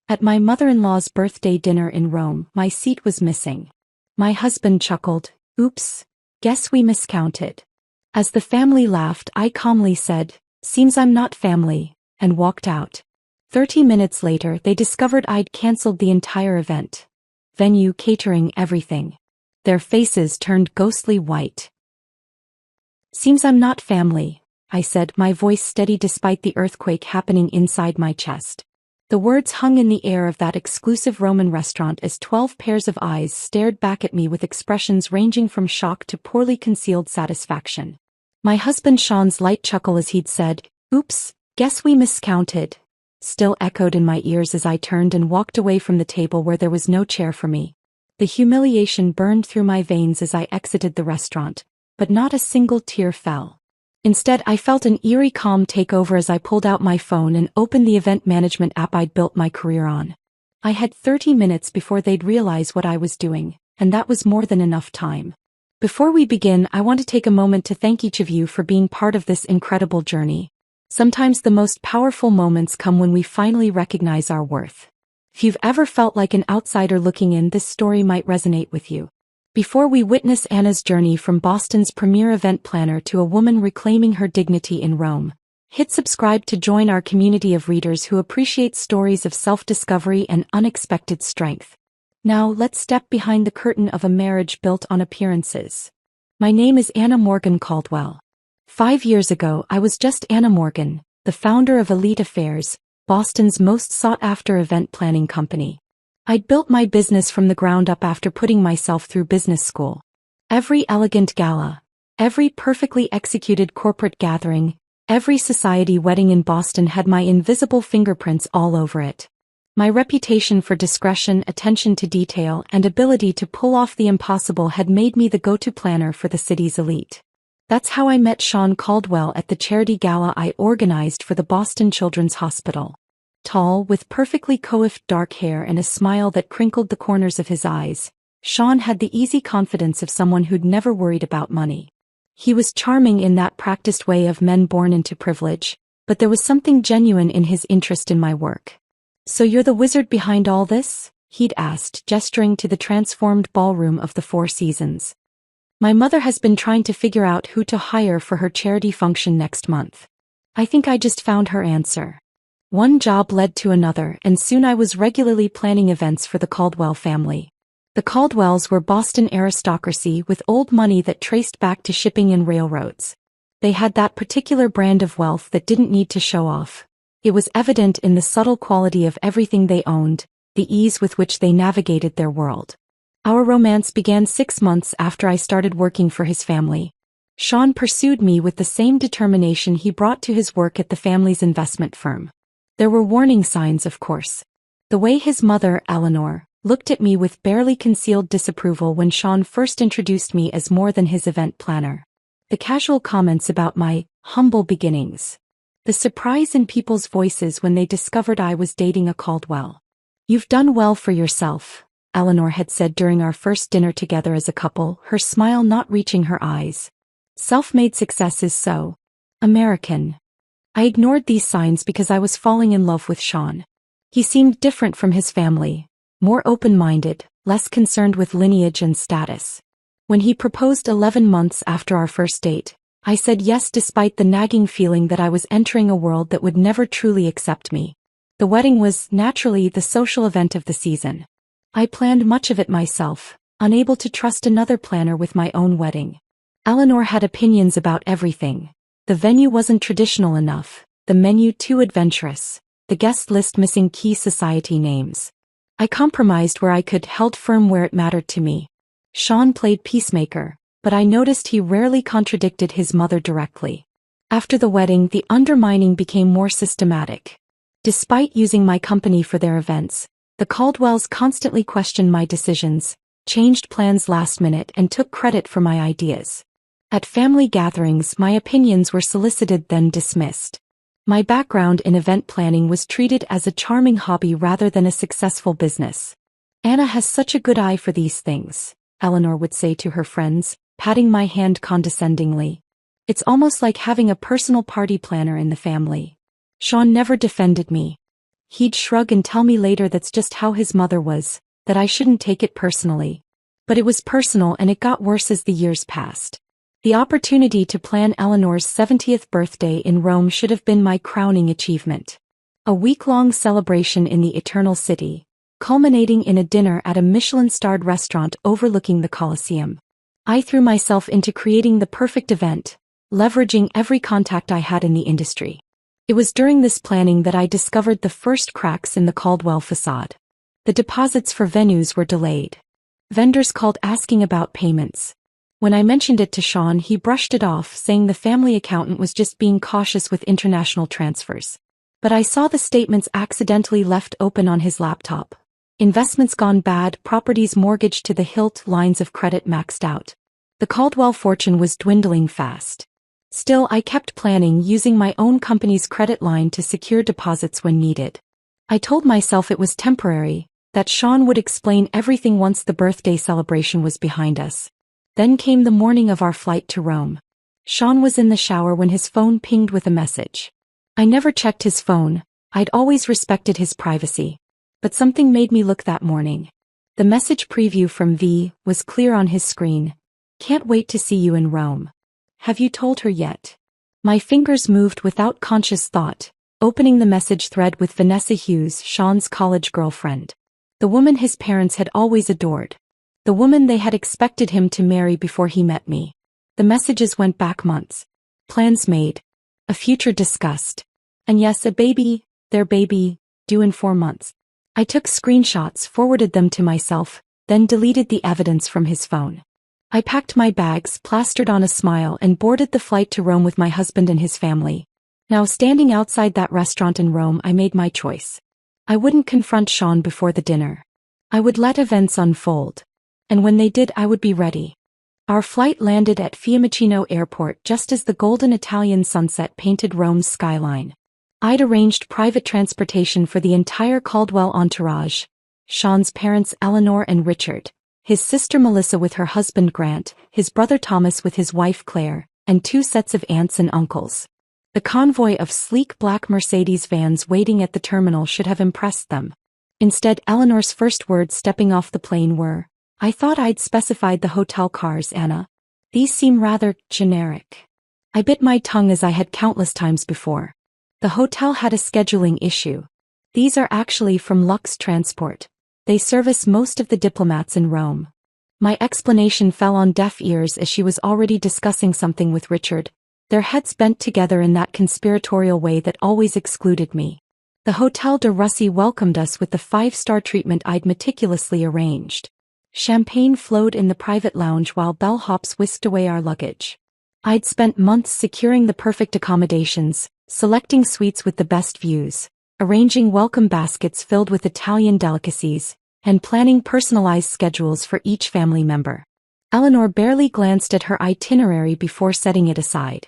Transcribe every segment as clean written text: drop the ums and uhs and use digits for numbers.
At my mother-in-law's birthday dinner in Rome, my seat was missing. My husband chuckled. Oops, guess we miscounted. As the family laughed, I calmly said, seems I'm not family, and walked out. 30 minutes later, they discovered I'd cancelled the entire event. Venue, catering, everything. Their faces turned ghostly white. Seems I'm not family, I said, my voice steady despite the earthquake happening inside my chest. The words hung in the air of that exclusive Roman restaurant as 12 pairs of eyes stared back at me with expressions ranging from shock to poorly concealed satisfaction. My husband Sean's light chuckle as he'd said, oops, guess we miscounted, still echoed in my ears as I turned and walked away from the table where there was no chair for me. The humiliation burned through my veins as I exited the restaurant, but not a single tear fell. Instead, I felt an eerie calm take over as I pulled out my phone and opened the event management app I'd built my career on. I had 30 minutes before they'd realize what I was doing, and that was more than enough time. Before we begin, I want to take a moment to thank each of you for being part of this incredible journey. Sometimes the most powerful moments come when we finally recognize our worth. If you've ever felt like an outsider looking in, this story might resonate with you. Before we witness Anna's journey from Boston's premier event planner to a woman reclaiming her dignity in Rome, hit subscribe to join our community of readers who appreciate stories of self-discovery and unexpected strength. Now, let's step behind the curtain of a marriage built on appearances. My name is Anna Morgan Caldwell. 5 years ago, I was just Anna Morgan, the founder of Elite Affairs, Boston's most sought-after event planning company. I'd built my business from the ground up after putting myself through business school. Every elegant gala, every perfectly executed corporate gathering, every society wedding in Boston had my invisible fingerprints all over it. My reputation for discretion, attention to detail, and ability to pull off the impossible had made me the go-to planner for the city's elite. That's how I met Sean Caldwell at the charity gala I organized for the Boston Children's Hospital. Tall, with perfectly coiffed dark hair and a smile that crinkled the corners of his eyes, Sean had the easy confidence of someone who'd never worried about money. He was charming in that practiced way of men born into privilege, but there was something genuine in his interest in my work. So you're the wizard behind all this? He'd asked, gesturing to the transformed ballroom of the Four Seasons. My mother has been trying to figure out who to hire for her charity function next month. I think I just found her answer. One job led to another, and soon I was regularly planning events for the Caldwell family. The Caldwells were Boston aristocracy with old money that traced back to shipping and railroads. They had that particular brand of wealth that didn't need to show off. It was evident in the subtle quality of everything they owned, the ease with which they navigated their world. Our romance began 6 months after I started working for his family. Sean pursued me with the same determination he brought to his work at the family's investment firm. There were warning signs, of course. The way his mother, Eleanor, looked at me with barely concealed disapproval when Sean first introduced me as more than his event planner. The casual comments about my humble beginnings. The surprise in people's voices when they discovered I was dating a Caldwell. You've done well for yourself, Eleanor had said during our first dinner together as a couple, her smile not reaching her eyes. Self-made success is so American. I ignored these signs because I was falling in love with Sean. He seemed different from his family, more open-minded, less concerned with lineage and status. When he proposed 11 months after our first date, I said yes despite the nagging feeling that I was entering a world that would never truly accept me. The wedding was, naturally, the social event of the season. I planned much of it myself, unable to trust another planner with my own wedding. Eleanor had opinions about everything. The venue wasn't traditional enough, the menu too adventurous, the guest list missing key society names. I compromised where I could, held firm where it mattered to me. Sean played peacemaker, but I noticed he rarely contradicted his mother directly. After the wedding, the undermining became more systematic. Despite using my company for their events, the Caldwells constantly questioned my decisions, changed plans last minute, and took credit for my ideas. At family gatherings, my opinions were solicited then dismissed. My background in event planning was treated as a charming hobby rather than a successful business. Anna has such a good eye for these things, Eleanor would say to her friends, patting my hand condescendingly. It's almost like having a personal party planner in the family. Sean never defended me. He'd shrug and tell me later that's just how his mother was, that I shouldn't take it personally. But it was personal, and it got worse as the years passed. The opportunity to plan Eleanor's 70th birthday in Rome should have been my crowning achievement. A week-long celebration in the Eternal City, culminating in a dinner at a Michelin-starred restaurant overlooking the Colosseum. I threw myself into creating the perfect event, leveraging every contact I had in the industry. It was during this planning that I discovered the first cracks in the Caldwell facade. The deposits for venues were delayed. Vendors called asking about payments. When I mentioned it to Sean, he brushed it off, saying the family accountant was just being cautious with international transfers. But I saw the statements accidentally left open on his laptop. Investments gone bad, properties mortgaged to the hilt, lines of credit maxed out. The Caldwell fortune was dwindling fast. Still, I kept planning, using my own company's credit line to secure deposits when needed. I told myself it was temporary, that Sean would explain everything once the birthday celebration was behind us. Then came the morning of our flight to Rome. Sean was in the shower when his phone pinged with a message. I never checked his phone, I'd always respected his privacy. But something made me look that morning. The message preview from V was clear on his screen. "Can't wait to see you in Rome. Have you told her yet?" My fingers moved without conscious thought, opening the message thread with Vanessa Hughes, Sean's college girlfriend. The woman his parents had always adored. The woman they had expected him to marry before he met me. The messages went back months. Plans made. A future discussed. And yes, a baby, their baby, due in 4 months. I took screenshots, forwarded them to myself, then deleted the evidence from his phone. I packed my bags, plastered on a smile, and boarded the flight to Rome with my husband and his family. Now, standing outside that restaurant in Rome, I made my choice. I wouldn't confront Sean before the dinner. I would let events unfold. And when they did, I would be ready. Our flight landed at Fiumicino Airport just as the golden Italian sunset painted Rome's skyline. I'd arranged private transportation for the entire Caldwell entourage. Sean's parents Eleanor and Richard, his sister Melissa with her husband Grant, his brother Thomas with his wife Claire, and 2 sets of aunts and uncles. The convoy of sleek black Mercedes vans waiting at the terminal should have impressed them. Instead, Eleanor's first words stepping off the plane were, "I thought I'd specified the hotel cars, Anna. These seem rather generic." I bit my tongue as I had countless times before. The hotel had a scheduling issue. "These are actually from Lux Transport. They service most of the diplomats in Rome." My explanation fell on deaf ears as she was already discussing something with Richard, their heads bent together in that conspiratorial way that always excluded me. The Hotel de Russie welcomed us with the 5-star treatment I'd meticulously arranged. Champagne flowed in the private lounge while bellhops whisked away our luggage. I'd spent months securing the perfect accommodations, selecting suites with the best views, arranging welcome baskets filled with Italian delicacies, and planning personalized schedules for each family member. Eleanor barely glanced at her itinerary before setting it aside.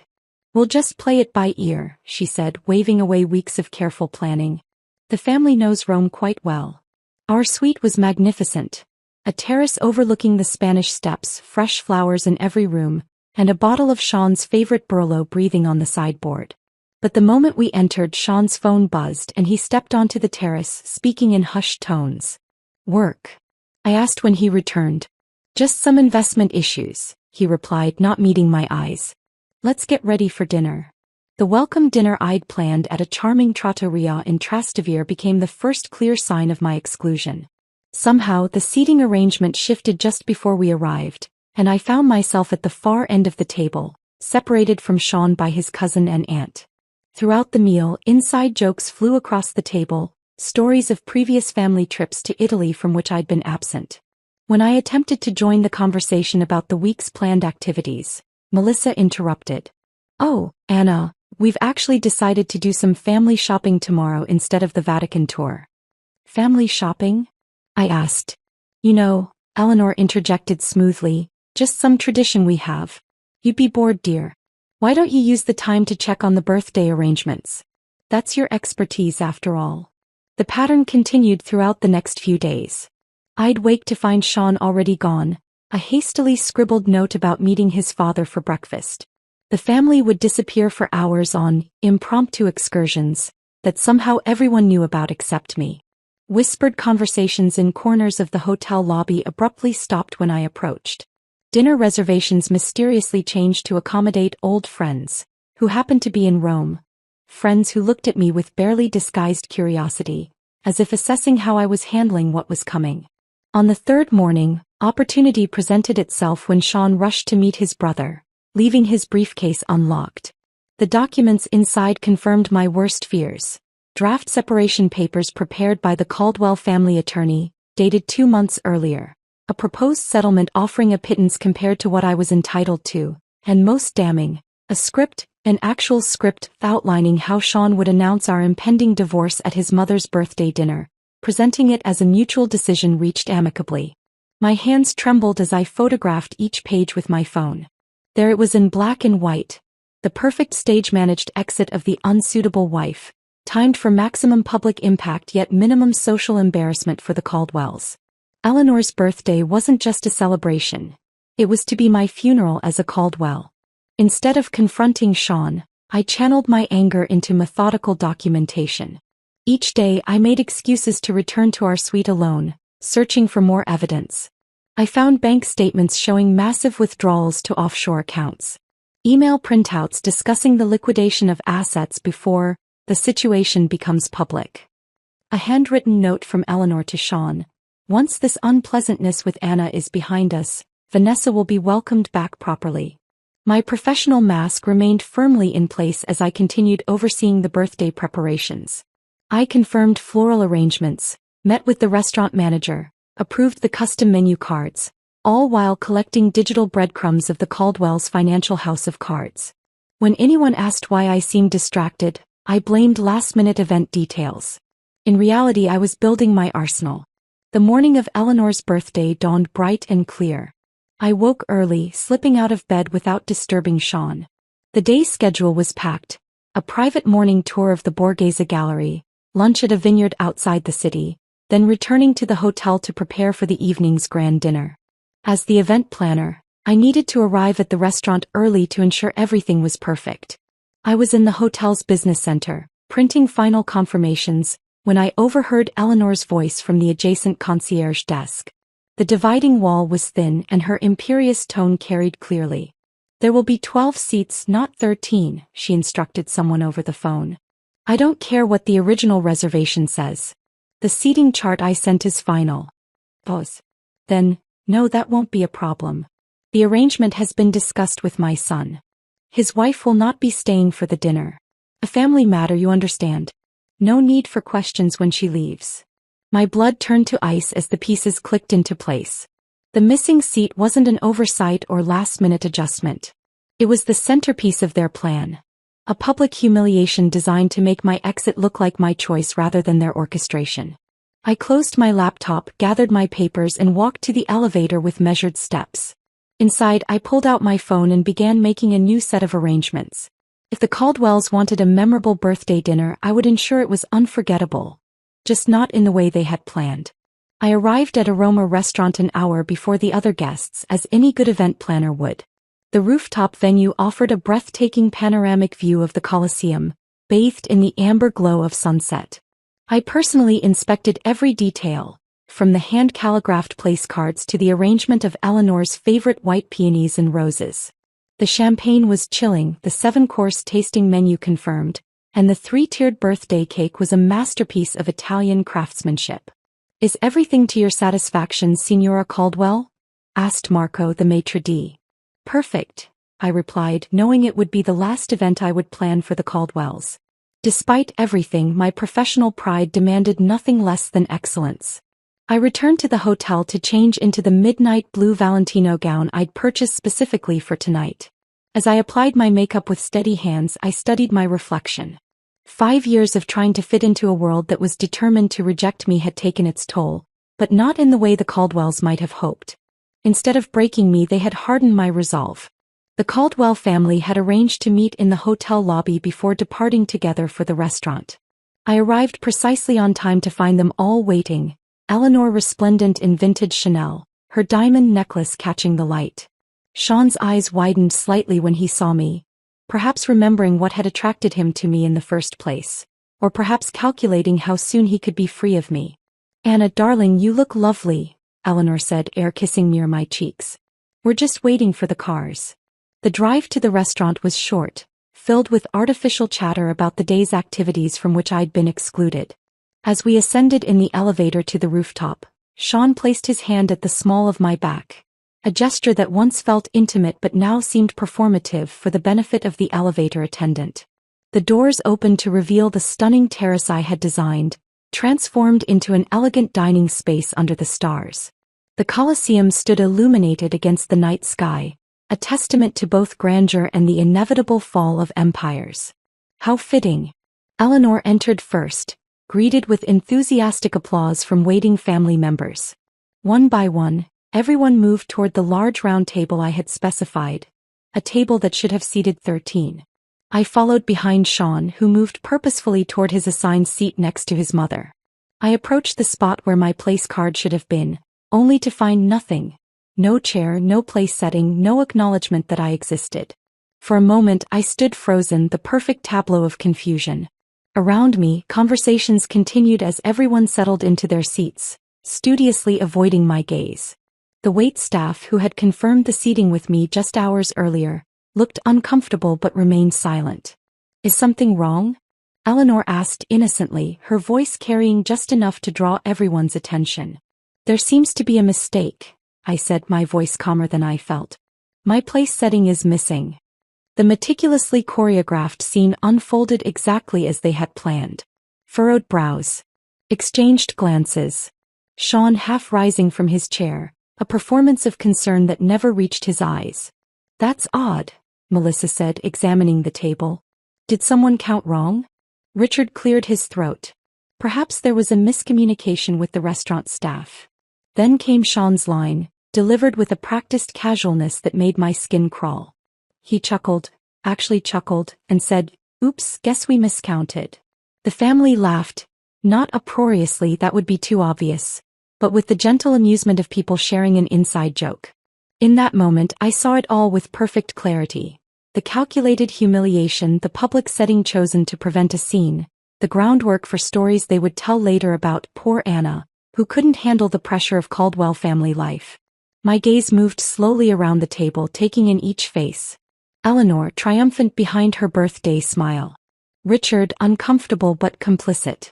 "We'll just play it by ear," she said, waving away weeks of careful planning. "The family knows Rome quite well." Our suite was magnificent. A terrace overlooking the Spanish Steps, fresh flowers in every room, and a bottle of Sean's favorite Barolo breathing on the sideboard. But the moment we entered, Sean's phone buzzed and he stepped onto the terrace, speaking in hushed tones. "Work?" I asked when he returned. "Just some investment issues," he replied, not meeting my eyes. "Let's get ready for dinner." The welcome dinner I'd planned at a charming trattoria in Trastevere became the first clear sign of my exclusion. Somehow, the seating arrangement shifted just before we arrived, and I found myself at the far end of the table, separated from Sean by his cousin and aunt. Throughout the meal, inside jokes flew across the table, stories of previous family trips to Italy from which I'd been absent. When I attempted to join the conversation about the week's planned activities, Melissa interrupted. "Oh, Anna, we've actually decided to do some family shopping tomorrow instead of the Vatican tour." "Family shopping?" I asked. "You know," Eleanor interjected smoothly, "just some tradition we have. You'd be bored, dear. Why don't you use the time to check on the birthday arrangements? That's your expertise after all." The pattern continued throughout the next few days. I'd wake to find Sean already gone, a hastily scribbled note about meeting his father for breakfast. The family would disappear for hours on impromptu excursions, that somehow everyone knew about except me. Whispered conversations in corners of the hotel lobby abruptly stopped when I approached. Dinner reservations mysteriously changed to accommodate old friends, who happened to be in Rome. Friends who looked at me with barely disguised curiosity, as if assessing how I was handling what was coming. On the third morning, opportunity presented itself when Sean rushed to meet his brother, leaving his briefcase unlocked. The documents inside confirmed my worst fears. Draft separation papers prepared by the Caldwell family attorney, dated 2 months earlier. A proposed settlement offering a pittance compared to what I was entitled to, and most damning, a script, an actual script outlining how Sean would announce our impending divorce at his mother's birthday dinner, presenting it as a mutual decision reached amicably. My hands trembled as I photographed each page with my phone. There it was in black and white, the perfect stage-managed exit of the unsuitable wife, timed for maximum public impact yet minimum social embarrassment for the Caldwells. Eleanor's birthday wasn't just a celebration. It was to be my funeral as a Caldwell. Instead of confronting Sean, I channeled my anger into methodical documentation. Each day I made excuses to return to our suite alone, searching for more evidence. I found bank statements showing massive withdrawals to offshore accounts. Email printouts discussing the liquidation of assets before the situation becomes public. A handwritten note from Eleanor to Sean. Once this unpleasantness with Anna is behind us, Vanessa will be welcomed back properly. My professional mask remained firmly in place as I continued overseeing the birthday preparations. I confirmed floral arrangements, met with the restaurant manager, approved the custom menu cards, all while collecting digital breadcrumbs of the Caldwell's financial house of cards. When anyone asked why I seemed distracted, I blamed last-minute event details. In reality, I was building my arsenal. The morning of Eleanor's birthday dawned bright and clear. I woke early, slipping out of bed without disturbing Sean. The day's schedule was packed. A private morning tour of the Borghese Gallery, lunch at a vineyard outside the city, then returning to the hotel to prepare for the evening's grand dinner. As the event planner, I needed to arrive at the restaurant early to ensure everything was perfect. I was in the hotel's business center, printing final confirmations, when I overheard Eleanor's voice from the adjacent concierge desk. The dividing wall was thin and her imperious tone carried clearly. There will be 12 seats, not 13, she instructed someone over the phone. I don't care what the original reservation says. The seating chart I sent is final. Pause. Then, no, that won't be a problem. The arrangement has been discussed with my son. His wife will not be staying for the dinner. A family matter, you understand. No need for questions when she leaves. My blood turned to ice as the pieces clicked into place. The missing seat wasn't an oversight or last-minute adjustment. It was the centerpiece of their plan. A public humiliation designed to make my exit look like my choice rather than their orchestration. I closed my laptop, gathered my papers, and walked to the elevator with measured steps. Inside, I pulled out my phone and began making a new set of arrangements. If the Caldwells wanted a memorable birthday dinner, I would ensure it was unforgettable. Just not in the way they had planned. I arrived at a Roma restaurant an hour before the other guests, as any good event planner would. The rooftop venue offered a breathtaking panoramic view of the Colosseum, bathed in the amber glow of sunset. I personally inspected every detail, from the hand-calligraphed place cards to the arrangement of Eleanor's favorite white peonies and roses. The champagne was chilling, the 7-course tasting menu confirmed, and the 3-tiered birthday cake was a masterpiece of Italian craftsmanship. Is everything to your satisfaction, Signora Caldwell? Asked Marco, the maitre d'. Perfect, I replied, knowing it would be the last event I would plan for the Caldwells. Despite everything, my professional pride demanded nothing less than excellence. I returned to the hotel to change into the midnight blue Valentino gown I'd purchased specifically for tonight. As I applied my makeup with steady hands, I studied my reflection. 5 years of trying to fit into a world that was determined to reject me had taken its toll, but not in the way the Caldwells might have hoped. Instead of breaking me, they had hardened my resolve. The Caldwell family had arranged to meet in the hotel lobby before departing together for the restaurant. I arrived precisely on time to find them all waiting, Eleanor resplendent in vintage Chanel, her diamond necklace catching the light. Sean's eyes widened slightly when he saw me, perhaps remembering what had attracted him to me in the first place. or perhaps calculating how soon he could be free of me. "Anna, darling, you look lovely," Eleanor said, air-kissing near my cheeks. "We're just waiting for the cars." The drive to the restaurant was short, filled with artificial chatter about the day's activities from which I'd been excluded. As we ascended in the elevator to the rooftop, Sean placed his hand at the small of my back, a gesture that once felt intimate but now seemed performative for the benefit of the elevator attendant. The doors opened to reveal the stunning terrace I had designed, transformed into an elegant dining space under the stars. The Colosseum stood illuminated against the night sky, a testament to both grandeur and the inevitable fall of empires. How fitting. Eleanor entered first, greeted with enthusiastic applause from waiting family members. One by one, everyone moved toward the large round table I had specified, a table that should have seated 13. I followed behind Sean, who moved purposefully toward his assigned seat next to his mother. I approached the spot where my place card should have been, only to find nothing. No chair, no place setting, no acknowledgement that I existed. For a moment I stood frozen, the perfect tableau of confusion. Around me, conversations continued as everyone settled into their seats, studiously avoiding my gaze. The wait staff, who had confirmed the seating with me just hours earlier, looked uncomfortable but remained silent. "Is something wrong?" Eleanor asked innocently, her voice carrying just enough to draw everyone's attention. "There seems to be a mistake," I said, my voice calmer than I felt. "My place setting is missing." The meticulously choreographed scene unfolded exactly as they had planned. Furrowed brows. Exchanged glances. Sean half rising from his chair, a performance of concern that never reached his eyes. "That's odd," Melissa said, examining the table. "Did someone count wrong?" Richard cleared his throat. Perhaps there was a miscommunication with the restaurant staff. Then came Sean's line, delivered with a practiced casualness that made my skin crawl. He chuckled, and said, "Oops, guess we miscounted." The family laughed, not uproariously, that would be too obvious, but with the gentle amusement of people sharing an inside joke. In that moment I saw it all with perfect clarity. The calculated humiliation, the public setting chosen to prevent a scene, the groundwork for stories they would tell later about poor Anna, who couldn't handle the pressure of Caldwell family life. My gaze moved slowly around the table, taking in each face. Eleanor, triumphant behind her birthday smile. Richard, uncomfortable but complicit.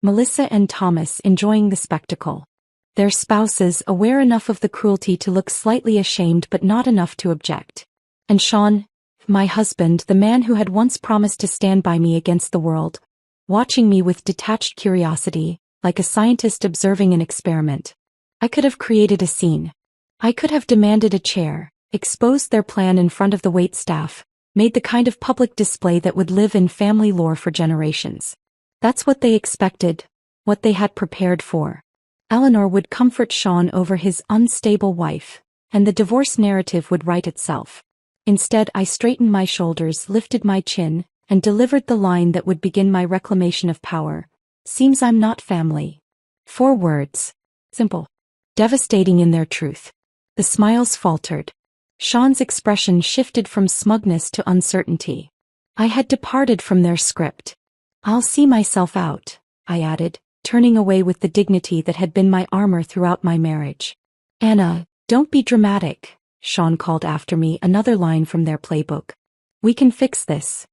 Melissa and Thomas, enjoying the spectacle. Their spouses, aware enough of the cruelty to look slightly ashamed but not enough to object. And Sean, my husband, the man who had once promised to stand by me against the world, watching me with detached curiosity, like a scientist observing an experiment. I could have created a scene. I could have demanded a chair, exposed their plan in front of the waitstaff, made the kind of public display that would live in family lore for generations. That's what they expected, what they had prepared for. Eleanor would comfort Sean over his unstable wife, and the divorce narrative would write itself. Instead, I straightened my shoulders, lifted my chin, and delivered the line that would begin my reclamation of power. "Seems I'm not family." 4 words. Simple. Devastating in their truth. The smiles faltered. Sean's expression shifted from smugness to uncertainty. I had departed from their script. "I'll see myself out," I added, turning away with the dignity that had been my armor throughout my marriage. "Anna, don't be dramatic," Sean called after me, another line from their playbook. "We can fix this."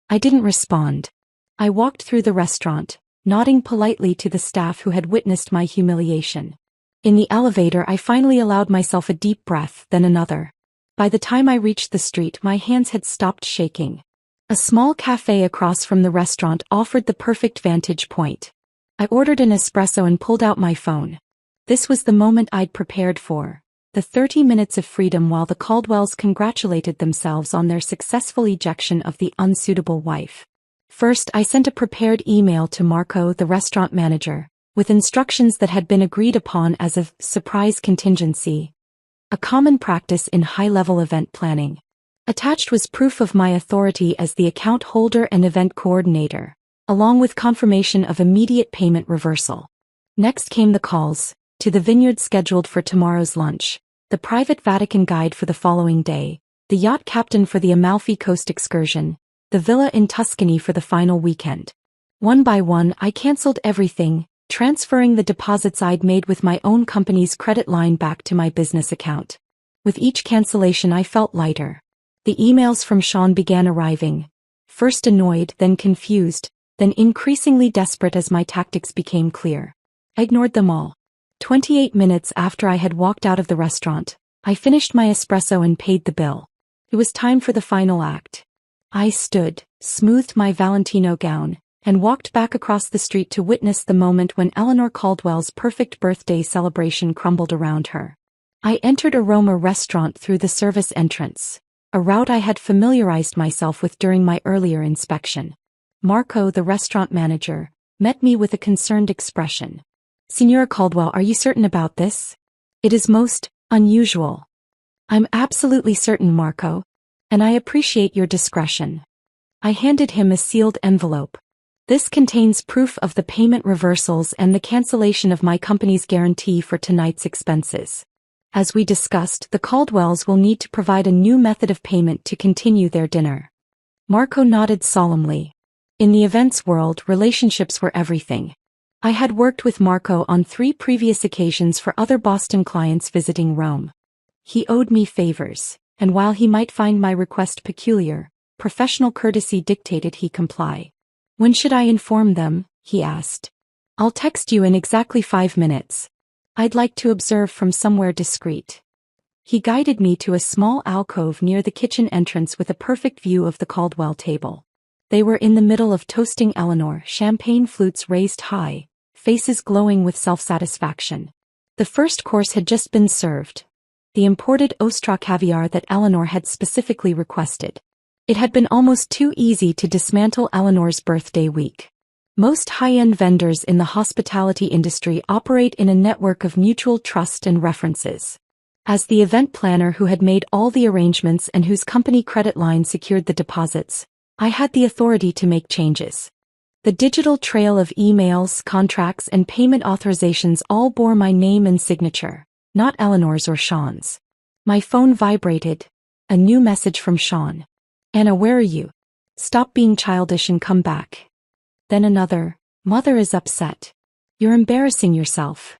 I didn't respond. I walked through the restaurant, nodding politely to the staff who had witnessed my humiliation. In the elevator I finally allowed myself a deep breath, then another. By the time I reached the street my hands had stopped shaking. A small cafe across from the restaurant offered the perfect vantage point. I ordered an espresso and pulled out my phone. This was the moment I'd prepared for. The 30 minutes of freedom while the Caldwells congratulated themselves on their successful ejection of the unsuitable wife. First, I sent a prepared email to Marco, the restaurant manager, with instructions that had been agreed upon as a surprise contingency, a common practice in high-level event planning. Attached was proof of my authority as the account holder and event coordinator, along with confirmation of immediate payment reversal. Next came the calls, to the vineyard scheduled for tomorrow's lunch, the private Vatican guide for the following day, the yacht captain for the Amalfi Coast excursion, the villa in Tuscany for the final weekend. One by one, I canceled everything, transferring the deposits I'd made with my own company's credit line back to my business account. With each cancellation, I felt lighter. The emails from Sean began arriving. First annoyed, then confused, then increasingly desperate as my tactics became clear. I ignored them all. 28 minutes after I had walked out of the restaurant, I finished my espresso and paid the bill. It was time for the final act. I stood, smoothed my Valentino gown, and walked back across the street to witness the moment when Eleanor Caldwell's perfect birthday celebration crumbled around her. I entered Aroma Restaurant through the service entrance, a route I had familiarized myself with during my earlier inspection. Marco, the restaurant manager, met me with a concerned expression. "Signora Caldwell, are you certain about this? It is most unusual." "I'm absolutely certain, Marco. And I appreciate your discretion." I handed him a sealed envelope. "This contains proof of the payment reversals and the cancellation of my company's guarantee for tonight's expenses. As we discussed, the Caldwells will need to provide a new method of payment to continue their dinner." Marco nodded solemnly. In the events world, relationships were everything. I had worked with Marco on 3 previous occasions for other Boston clients visiting Rome. He owed me favors, and while he might find my request peculiar, professional courtesy dictated he comply. "When should I inform them?" he asked. "I'll text you in exactly 5 minutes. I'd like to observe from somewhere discreet." He guided me to a small alcove near the kitchen entrance with a perfect view of the Caldwell table. They were in the middle of toasting Eleanor, champagne flutes raised high, faces glowing with self-satisfaction. The first course had just been served. The imported Ostra caviar that Eleanor had specifically requested. It had been almost too easy to dismantle Eleanor's birthday week. Most high-end vendors in the hospitality industry operate in a network of mutual trust and references. As the event planner who had made all the arrangements and whose company credit line secured the deposits, I had the authority to make changes. The digital trail of emails, contracts, and payment authorizations all bore my name and signature, not Eleanor's or Sean's. My phone vibrated. A new message from Sean. "Anna, where are you? Stop being childish and come back." Then another. "Mother is upset. You're embarrassing yourself."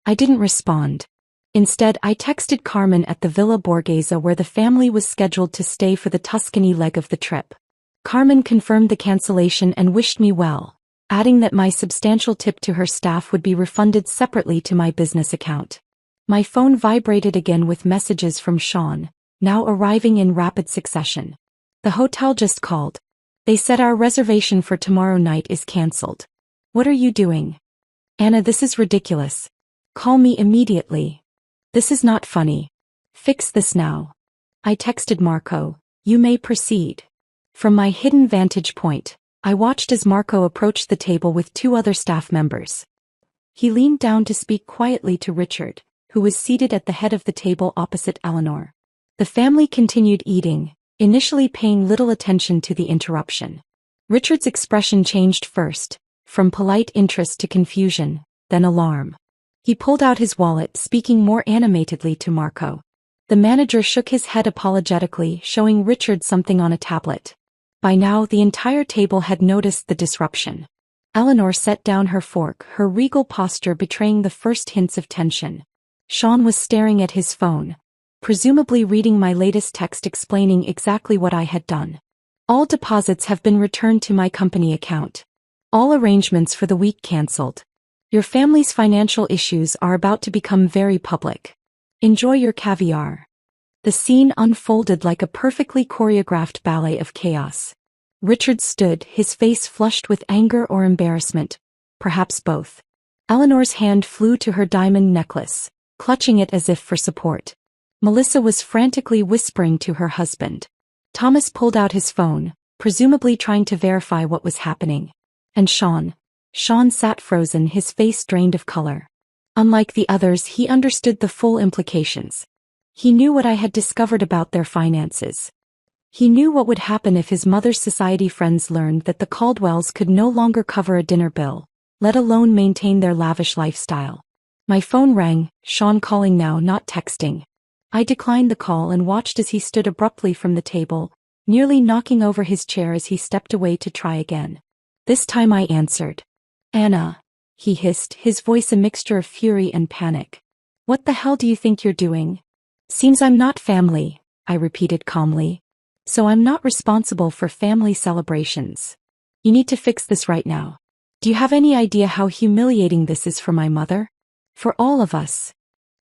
I didn't respond. Instead, I texted Carmen at the Villa Borghese where the family was scheduled to stay for the Tuscany leg of the trip. Carmen confirmed the cancellation and wished me well, adding that my substantial tip to her staff would be refunded separately to my business account. My phone vibrated again with messages from Sean, now arriving in rapid succession. "The hotel just called. They said our reservation for tomorrow night is cancelled. What are you doing? Anna, this is ridiculous. Call me immediately. This is not funny. Fix this now." I texted Marco. "You may proceed." From my hidden vantage point, I watched as Marco approached the table with 2 other staff members. He leaned down to speak quietly to Richard, who was seated at the head of the table opposite Eleanor. The family continued eating, initially paying little attention to the interruption. Richard's expression changed first, from polite interest to confusion, then alarm. He pulled out his wallet, speaking more animatedly to Marco. The manager shook his head apologetically, showing Richard something on a tablet. By now, the entire table had noticed the disruption. Eleanor set down her fork, her regal posture betraying the first hints of tension. Sean was staring at his phone, presumably reading my latest text explaining exactly what I had done. "All deposits have been returned to my company account. All arrangements for the week cancelled. Your family's financial issues are about to become very public. Enjoy your caviar." The scene unfolded like a perfectly choreographed ballet of chaos. Richard stood, his face flushed with anger or embarrassment, perhaps both. Eleanor's hand flew to her diamond necklace, clutching it as if for support. Melissa was frantically whispering to her husband. Thomas pulled out his phone, presumably trying to verify what was happening. And Sean sat frozen, his face drained of color. Unlike the others, he understood the full implications. He knew what I had discovered about their finances. He knew what would happen if his mother's society friends learned that the Caldwells could no longer cover a dinner bill, let alone maintain their lavish lifestyle. My phone rang, Sean calling now, not texting. I declined the call and watched as he stood abruptly from the table, nearly knocking over his chair as he stepped away to try again. This time I answered. Anna, he hissed, his voice a mixture of fury and panic. What the hell do you think you're doing? Seems I'm not family, I repeated calmly. So I'm not responsible for family celebrations. You need to fix this right now. Do you have any idea how humiliating this is for my mother? For all of us.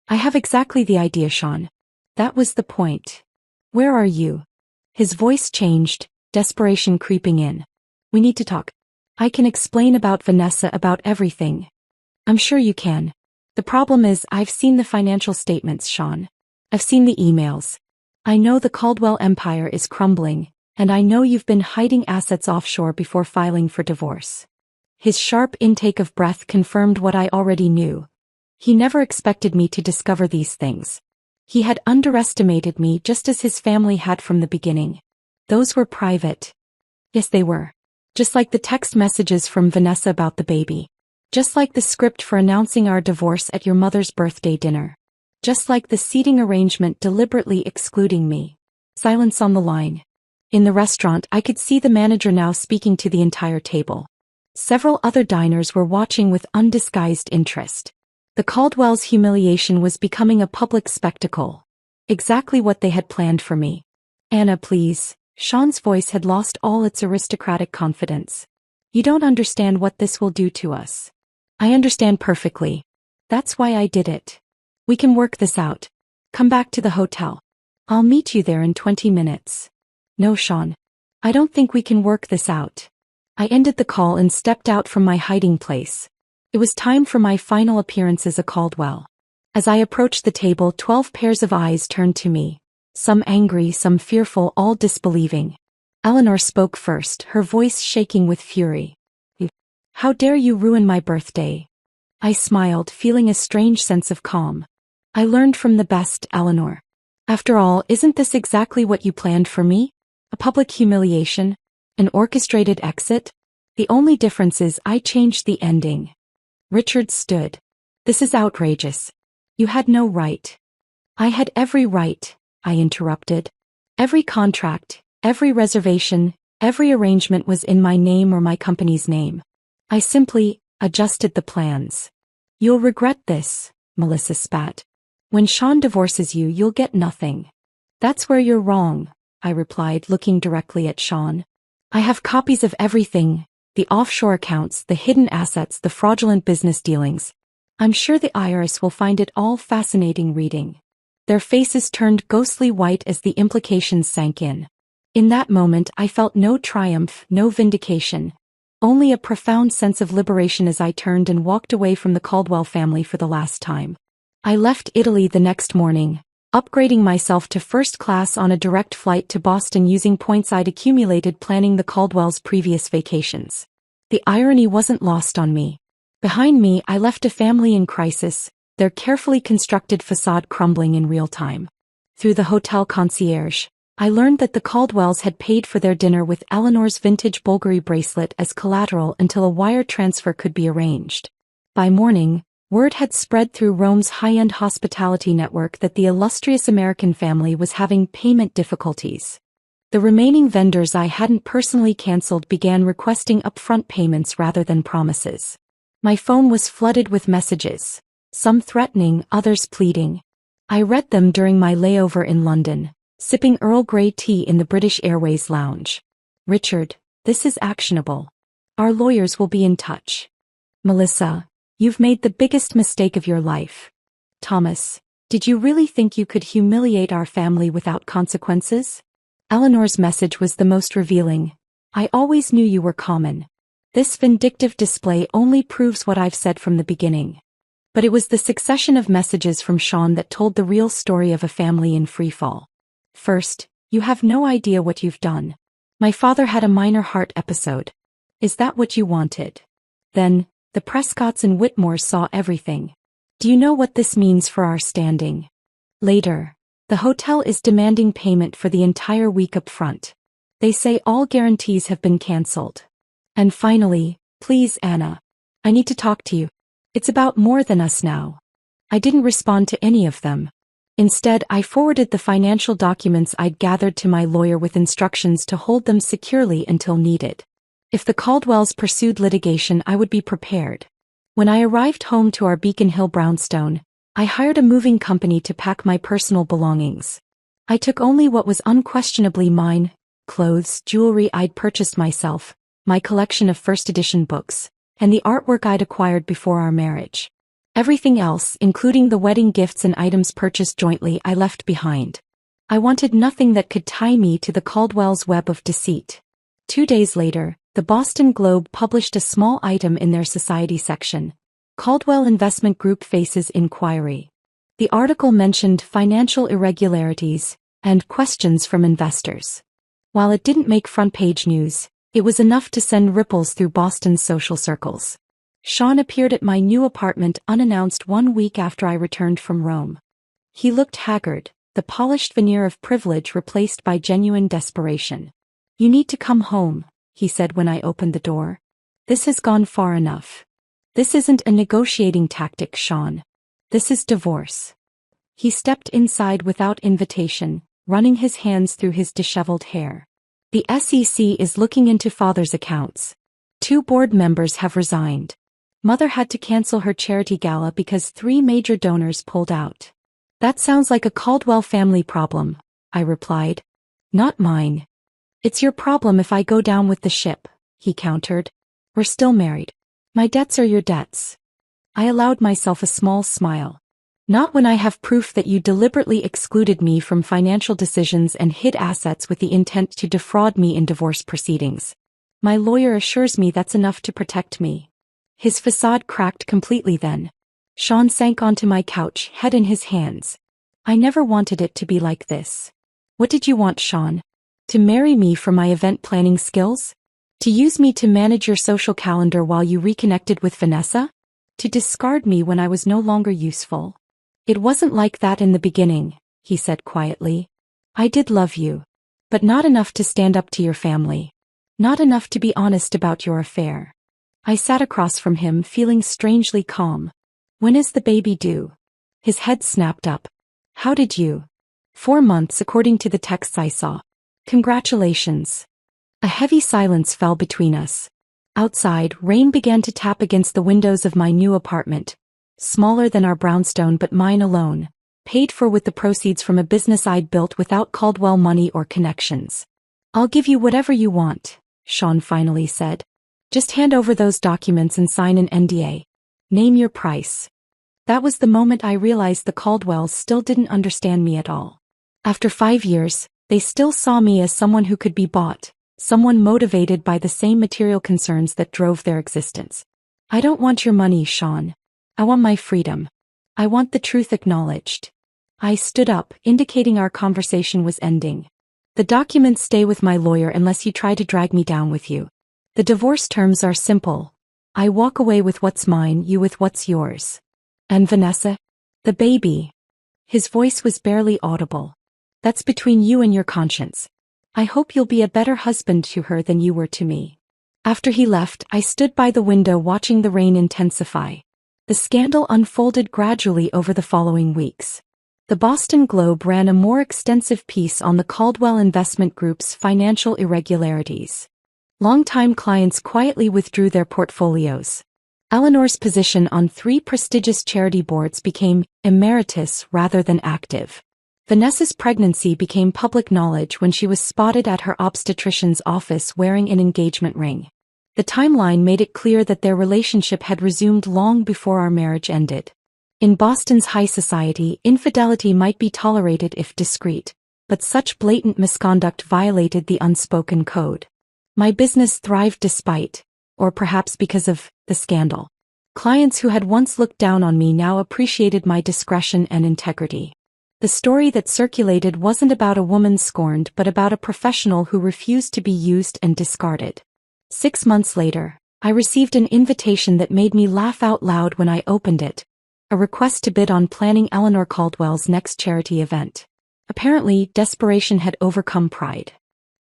I have exactly the idea, Sean. That was the point. Where are you? His voice changed, desperation creeping in. We need to talk. I can explain about Vanessa, about everything. I'm sure you can. The problem is I've seen the financial statements, Sean. I've seen the emails. I know the Caldwell empire is crumbling, and I know you've been hiding assets offshore before filing for divorce. His sharp intake of breath confirmed what I already knew. He never expected me to discover these things. He had underestimated me just as his family had from the beginning. Those were private. Yes, they were. Just like the text messages from Vanessa about the baby. Just like the script for announcing our divorce at your mother's birthday dinner. Just like the seating arrangement deliberately excluding me. Silence on the line. In the restaurant, I could see the manager now speaking to the entire table. Several other diners were watching with undisguised interest. The Caldwell's humiliation was becoming a public spectacle. Exactly what they had planned for me. Anna, please. Sean's voice had lost all its aristocratic confidence. You don't understand what this will do to us. I understand perfectly. That's why I did it. We can work this out. Come back to the hotel. I'll meet you there in 20 minutes. No, Sean. I don't think we can work this out. I ended the call and stepped out from my hiding place. It was time for my final appearance as a Caldwell. As I approached the table, 12 pairs of eyes turned to me. Some angry, some fearful, all disbelieving. Eleanor spoke first, her voice shaking with fury. How dare you ruin my birthday? I smiled, feeling a strange sense of calm. I learned from the best, Eleanor. After all, isn't this exactly what you planned for me? A public humiliation? An orchestrated exit? The only difference is I changed the ending. Richard stood. This is outrageous. You had no right. I had every right, I interrupted. Every contract, every reservation, every arrangement was in my name or my company's name. I simply adjusted the plans. You'll regret this, Melissa spat. When Sean divorces you, you'll get nothing. That's where you're wrong, I replied, looking directly at Sean. I have copies of everything, the offshore accounts, the hidden assets, the fraudulent business dealings. I'm sure the IRS will find it all fascinating reading. Their faces turned ghostly white as the implications sank in. In that moment I felt no triumph, no vindication. Only a profound sense of liberation as I turned and walked away from the Caldwell family for the last time. I left Italy the next morning, upgrading myself to first class on a direct flight to Boston using points I'd accumulated planning the Caldwell's previous vacations. The irony wasn't lost on me. Behind me I left a family in crisis, their carefully constructed facade crumbling in real time. Through the hotel concierge, I learned that the Caldwells had paid for their dinner with Eleanor's vintage Bulgari bracelet as collateral until a wire transfer could be arranged. By morning, word had spread through Rome's high-end hospitality network that the illustrious American family was having payment difficulties. The remaining vendors I hadn't personally canceled began requesting upfront payments rather than promises. My phone was flooded with messages, some threatening, others pleading. I read them during my layover in London, sipping Earl Grey tea in the British Airways lounge. Richard, this is actionable. Our lawyers will be in touch. Melissa, you've made the biggest mistake of your life. Thomas, did you really think you could humiliate our family without consequences? Eleanor's message was the most revealing. I always knew you were common. This vindictive display only proves what I've said from the beginning. But it was the succession of messages from Sean that told the real story of a family in freefall. First, you have no idea what you've done. My father had a minor heart episode. Is that what you wanted? Then, the Prescotts and Whitmores saw everything. Do you know what this means for our standing? Later, the hotel is demanding payment for the entire week up front. They say all guarantees have been cancelled. And finally, please Anna. I need to talk to you. It's about more than us now. I didn't respond to any of them. Instead, I forwarded the financial documents I'd gathered to my lawyer with instructions to hold them securely until needed. If the Caldwells pursued litigation, I would be prepared. When I arrived home to our Beacon Hill brownstone, I hired a moving company to pack my personal belongings. I took only what was unquestionably mine: clothes, jewelry I'd purchased myself, my collection of first edition books, and the artwork I'd acquired before our marriage. Everything else, including the wedding gifts and items purchased jointly, I left behind. I wanted nothing that could tie me to the Caldwells' web of deceit. 2 days later, the Boston Globe published a small item in their society section: Caldwell Investment Group faces inquiry. The article mentioned financial irregularities and questions from investors. While it didn't make front-page news, it was enough to send ripples through Boston's social circles. Sean appeared at my new apartment unannounced 1 week after I returned from Rome. He looked haggard, the polished veneer of privilege replaced by genuine desperation. "You need to come home," he said when I opened the door. "This has gone far enough. This isn't a negotiating tactic, Sean. This is divorce." He stepped inside without invitation, running his hands through his disheveled hair. "The SEC is looking into father's accounts. 2 board members have resigned. Mother had to cancel her charity gala because 3 major donors pulled out." "That sounds like a Caldwell family problem," I replied. "Not mine." "It's your problem if I go down with the ship," he countered. "We're still married. My debts are your debts." I allowed myself a small smile. "Not when I have proof that you deliberately excluded me from financial decisions and hid assets with the intent to defraud me in divorce proceedings. My lawyer assures me that's enough to protect me." His facade cracked completely then. Sean sank onto my couch, head in his hands. "I never wanted it to be like this." "What did you want, Sean? To marry me for my event planning skills? To use me to manage your social calendar while you reconnected with Vanessa? To discard me when I was no longer useful?" "It wasn't like that in the beginning," he said quietly. "I did love you. But not enough to stand up to your family. Not enough to be honest about your affair." I sat across from him, feeling strangely calm. "When is the baby due?" His head snapped up. "How did you?" 4 months according to the texts I saw. "Congratulations." A heavy silence fell between us. Outside, rain began to tap against the windows of my new apartment. Smaller than our brownstone but mine alone, paid for with the proceeds from a business I'd built without Caldwell money or connections. "I'll give you whatever you want," Sean finally said. "Just hand over those documents and sign an NDA. Name your price." That was the moment I realized the Caldwells still didn't understand me at all. After 5 years, they still saw me as someone who could be bought, someone motivated by the same material concerns that drove their existence. "I don't want your money, Sean. I want my freedom. I want the truth acknowledged." I stood up, indicating our conversation was ending. "The documents stay with my lawyer unless you try to drag me down with you. The divorce terms are simple. I walk away with what's mine, you with what's yours." "And Vanessa? The baby?" His voice was barely audible. "That's between you and your conscience. I hope you'll be a better husband to her than you were to me." After he left, I stood by the window watching the rain intensify. The scandal unfolded gradually over the following weeks. The Boston Globe ran a more extensive piece on the Caldwell Investment Group's financial irregularities. Longtime clients quietly withdrew their portfolios. Eleanor's position on 3 prestigious charity boards became emeritus rather than active. Vanessa's pregnancy became public knowledge when she was spotted at her obstetrician's office wearing an engagement ring. The timeline made it clear that their relationship had resumed long before our marriage ended. In Boston's high society, infidelity might be tolerated if discreet, but such blatant misconduct violated the unspoken code. My business thrived despite, or perhaps because of, the scandal. Clients who had once looked down on me now appreciated my discretion and integrity. The story that circulated wasn't about a woman scorned but about a professional who refused to be used and discarded. 6 months later, I received an invitation that made me laugh out loud when I opened it. A request to bid on planning Eleanor Caldwell's next charity event. Apparently, desperation had overcome pride.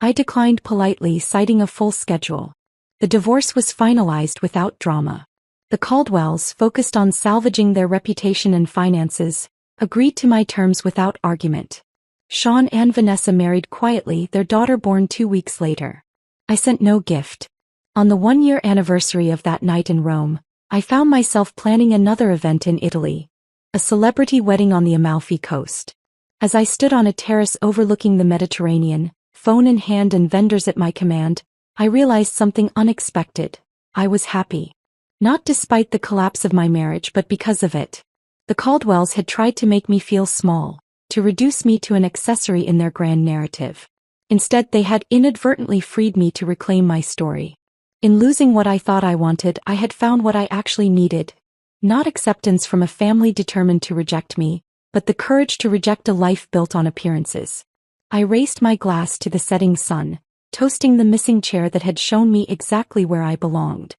I declined politely, citing a full schedule. The divorce was finalized without drama. The Caldwells, focused on salvaging their reputation and finances, agreed to my terms without argument. Sean and Vanessa married quietly, their daughter born 2 weeks later. I sent no gift. On the 1-year anniversary of that night in Rome, I found myself planning another event in Italy. A celebrity wedding on the Amalfi Coast. As I stood on a terrace overlooking the Mediterranean, phone in hand and vendors at my command, I realized something unexpected. I was happy. Not despite the collapse of my marriage but because of it. The Caldwells had tried to make me feel small, to reduce me to an accessory in their grand narrative. Instead, they had inadvertently freed me to reclaim my story. In losing what I thought I wanted, I had found what I actually needed. Not acceptance from a family determined to reject me, but the courage to reject a life built on appearances. I raised my glass to the setting sun, toasting the missing chair that had shown me exactly where I belonged.